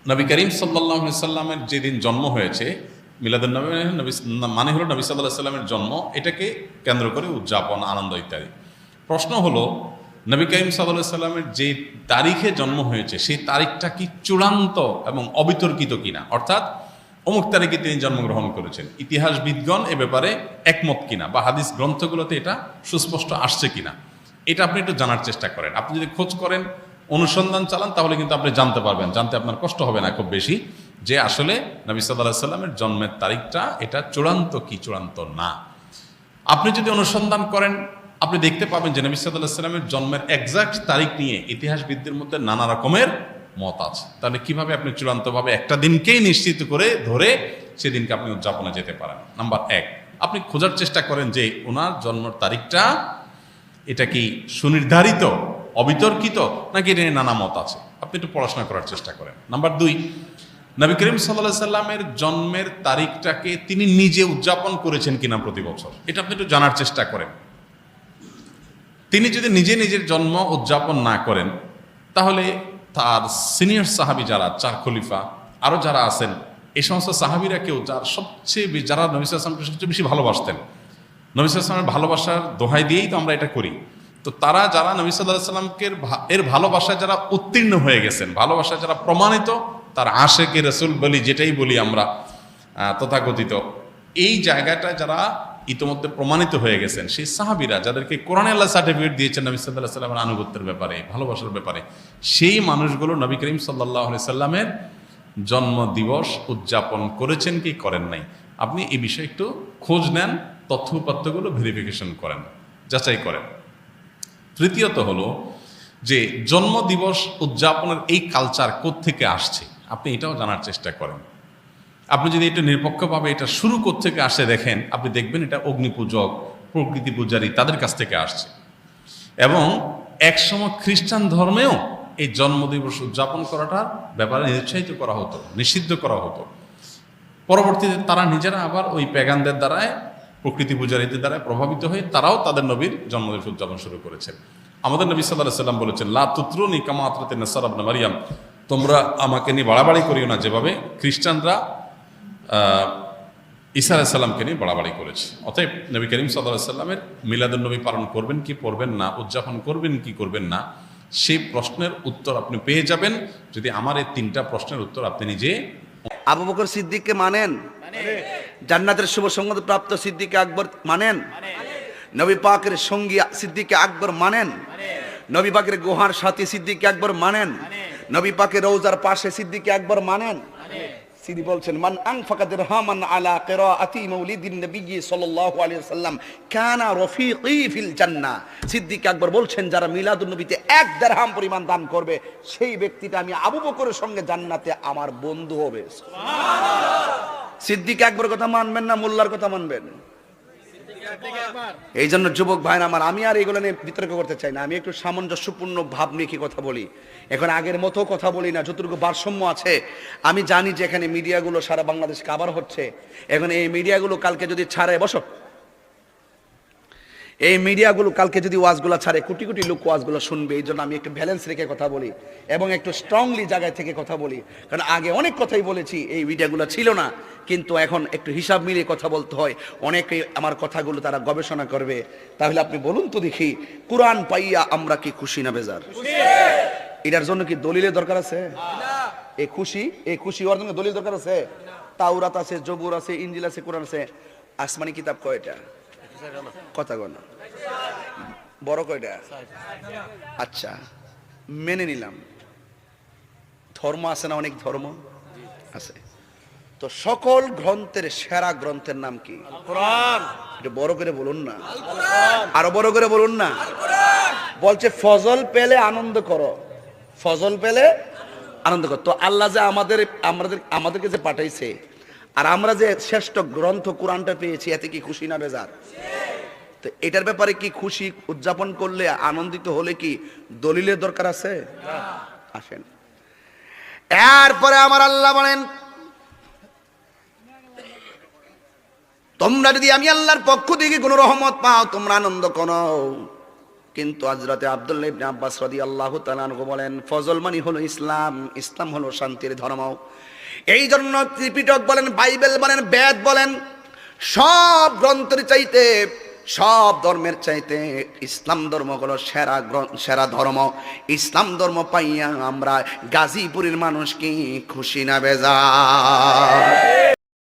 নবী করিম সাল্লাল্লাহু আলাইহি সাল্লামের যেদিন জন্ম হয়েছে, মিলাদুন নবী মানে হলো নবী সাল্লাল্লাহু আলাইহি সাল্লামের জন্ম, এটাকে কেন্দ্র করে উদযাপন, আনন্দ ইত্যাদি। প্রশ্ন হলো, নবী করিম সাল্লাল্লাহু আলাইহি সাল্লামের যে তারিখে জন্ম হয়েছে সেই তারিখটা কি চূড়ান্ত এবং অবিতর্কিত কিনা, অর্থাৎ অমুক তারিখে তিনি জন্মগ্রহণ করেছেন, ইতিহাসবিদগণ এ ব্যাপারে একমত কিনা, বা হাদিস গ্রন্থগুলোতে এটা সুস্পষ্ট আসছে কিনা, এটা আপনি একটু জানার চেষ্টা করেন। আপনি যদি খোঁজ করেন, অনুসন্ধান চালান, তাহলে কিন্তু আপনি জানতে পারবেন, জানতে আপনার কষ্ট হবে না খুব বেশি, যে আসলে নবী সাল্লাল্লাহু আলাইহি সাল্লামের জন্মের তারিখটা এটা চূড়ান্ত কি চূড়ান্ত না। আপনি যদি অনুসন্ধান করেন, আপনি দেখতে পাবেন যে নবী সাল্লাল্লাহু আলাইহি সাল্লামের জন্মের এক্সাক্ট তারিখ নিয়ে ইতিহাসবিদদের মধ্যে নানা রকমের মত আছে। তাহলে কিভাবে আপনি চূড়ান্তভাবে একটা দিনকেই নিশ্চিত করে ধরে সেদিনকে আপনি উদযাপনে যেতে পারেন? নাম্বার এক, আপনি খোঁজার চেষ্টা করেন যে ওনার জন্মের তারিখটা এটা কি সুনির্ধারিত, অবিতর্কিত, নাকি এটা নিয়ে নানা মত আছে। আপনি একটু পড়াশোনা করার চেষ্টা করেন। নাম্বার দুই, নবী করিম সাল্লাল্লাহু আলাইহি সাল্লামের জন্মের তারিখটাকে তিনি নিজে উদযাপন করেছেন কিনা প্রতি বছর, এটা আপনি একটু জানার চেষ্টা করেন। তিনি যদি নিজে নিজের জন্ম উদযাপন না করেন, তাহলে তার সিনিয়র সাহাবী যারা, চার খলিফা আরও যারা আছেন, এই সমস্ত সাহাবীরা কেউ যারা নবী সাল্লাল্লাহু আলাইহি ওয়াসাল্লামকে সবচেয়ে বেশি ভালোবাসতেন, নবী সাল্লাল্লাহু আলাইহি ওয়াসাল্লামের ভালোবাসার দোহাই দিয়েই তো আমরা এটা করি, তো তারা যারা নবী সাল্লাল্লাহু আলাইহি ওয়াসাল্লামকে এর ভালোবাসায় যারা উত্তীর্ণ হয়ে গেছেন, ভালোবাসায় যারা প্রমাণিত, তার আশেকে রসুল বলি, যেটাই বলি আমরা তথাকথিত, এই জায়গাটা যারা ইতোমধ্যে প্রমাণিত হয়ে গেছেন, সেই সাহাবীরা যাদেরকে কোরআনে আল্লাহ সার্টিফিকেট দিয়েছেন নবী সাল্লাল্লাহু আলাইহি ওয়াসাল্লামের আনুগত্যের ব্যাপারে, ভালোবাসার ব্যাপারে, সেই মানুষগুলো নবী করিম সাল্লাল্লাহু আলাইহি সাল্লামের জন্ম দিবস উদযাপন করেছেন কি করেন নাই, আপনি এই বিষয়ে একটু খোঁজ নেন, তথ্য উপাত্তগুলো ভেরিফিকেশন করেন, যাচাই করেন। তৃতীয়ত হলো যে জন্মদিবস উদযাপনের এই কালচার কোত্থেকে আসছে, আপনি এটাও জানার চেষ্টা করেন। আপনি যদি এটা নিরপেক্ষভাবে এটা শুরু কোত্থেকে আসে দেখেন, আপনি দেখবেন এটা অগ্নিপূজক, প্রকৃতি পূজারী, তাদের কাছ থেকে আসছে। এবং একসময় খ্রিস্টান ধর্মেও এই জন্মদিবস উদযাপন করাটার ব্যাপারে নিরুৎসাহিত করা হতো, নিষিদ্ধ করা হতো। পরবর্তীতে তারা নিজেরা আবার ওই প্যাগানদের দ্বারায়, প্রকৃতি পূজারীদের দ্বারা প্রভাবিত হয়ে তারাও তাদের নবীর জন্মদিবস উদযাপন শুরু করেছেন। আমাদের নবী সাল্লাল্লাহু আলাইহি ওয়াসাল্লাম বলেছেন, লা তুতরুনি কামা আতরাতিন নাসারা ইবনে মারইয়াম, তোমরা আমাকে নিয়ে বাড়াবাড়ি করিও না যেভাবে খ্রিস্টানরা ঈসা আলাইহিস সালামকে নিয়ে বাড়াবাড়ি করেছে। অতএব নবী করিম সাল্লাল্লাহু আলাইহি ওয়াসাল্লামের মিলাদুন নবী পালন করবেন কি করবেন না, উদযাপন করবেন কি করবেন না, সেই প্রশ্নের উত্তর আপনি পেয়ে যাবেন যদি আমার এই তিনটা প্রশ্নের উত্তর আপনি নিজে। আবু বকর সিদ্দিককে মানেন? জান্নাতের শুভ সংবাদ প্রাপ্ত সিদ্দিক আকবর মানেন? নবী পাকের সঙ্গী সিদ্দিক আকবর মানেন? নবী পাকের গুহার সাথী সিদ্দিক আকবর মানেন? নবী পাকের রওজার পাশে সিদ্দিক আকবর মানেন? সিদ্দিক বলছেন, মান আনফাকা দিরহামান আলা কিরাআতি মাউলিদিন নবী সাল্লাল্লাহু আলাইহি ওয়াসাল্লাম কানা রফিকি ফিল জান্নাহ। সিদ্দিক আকবর বলছেন, যারা মিলাদুন নবীতে 1 দিরহাম পরিমাণ দান করবে, সেই ব্যক্তিটা আমি আবু বকরের সঙ্গে জান্নাতে আমার বন্ধু হবে। সুবহানাল্লাহ। সিদ্দিক আকবরের কথা মানবেন না মোল্লার কথা মানবেন? এই জন্য যুবক ভাইরা আমার, আমি আর এগুলো নিয়ে বিতর্ক করতে চাই না, আমি একটু সামঞ্জস্যপূর্ণ ভাব নিয়ে কথা বলি। এখন আগের মতো কথা বলি না, যতটুকু ভারসাম্য আছে। আমি জানি যে এখানে মিডিয়াগুলো সারা বাংলাদেশ কাভার হচ্ছে, এখন এই মিডিয়াগুলো কালকে যদি ছাড়ে, বসো, এই মিডিয়াগুলো কালকে যদি ওয়াজগুলো ছাড়ে, কোটি কোটি লোক ওয়াজগুলো শুনবে। এই জন্য আমি একটু ব্যালেন্স রেখে কথা বলি এবং একটু স্ট্রংলি জায়গায় থেকে কথা বলি, কারণ আগে অনেক কথাই বলেছি, এই মিডিয়াগুলো ছিল না, কিন্তু এখন একটু হিসাব মিলিয়ে কথা বলতে হয়। অনেকে আমার কথাগুলো তারা গবেষণা করবে। তাহলে আপনি বলুন তো দেখি, কোরআন পাইয়া আমরা কি খুশি না বেজার? এটার জন্য কি দলিলের দরকার আছে? এই খুশি হওয়ার জন্য দলিল দরকার আছে? তাওরাত আছে, জবুর আছে, ইনজিল আছে, কোরআন আছে। আসমানি কিতাব কয়টা? কথা কয় না, বড় কয়টা? আচ্ছা, মেনে নিলাম। ধর্ম আছে না? অনেক ধর্ম আছে। তো সকল গ্রন্থের সেরা গ্রন্থের নাম কি? কোরআন। এটা বড় করে বলুন না, আরো বড় করে বলুন না। বলছে ফজল পেলে আনন্দ করো, ফজল পেলে আনন্দ করো। তো আল্লাহ যে আমাদেরকে যে পাঠাইছে, আর আমরা যে শ্রেষ্ঠ গ্রন্থ কোরআনটা পেয়েছি, এতে কি খুশি না বেজার? তো এটার ব্যাপারে কি খুশি, উদযাপন করলে, আনন্দিত হলে কি দলিলের দরকার আছে? আসেন, এরপরে আমার আল্লাহ বলেন, তোমরা যদি আমি আল্লাহর পক্ষ থেকে কোনো রহমত পাও, তোমরা আনন্দ করো, কিন্তু হযরতে আব্দুল্লাহ ইবনে আব্বাস রাদিয়াল্লাহু তাআলা আনহু বলেন ফজল মানে হলো ইসলাম, ইসলাম হলো শান্তির ধর্ম। এই জন্য ত্রিপিটক বলেন, বাইবেল বলেন, বেদ বলেন, সব গ্রন্থের চাইতে, সব ধর্মের চাইতে ইসলাম ধর্ম হলো সেরা ধর্ম। ইসলাম ধর্ম পাইয়া আমরা গাজীপুরের মানুষ কি খুশি না বেজার?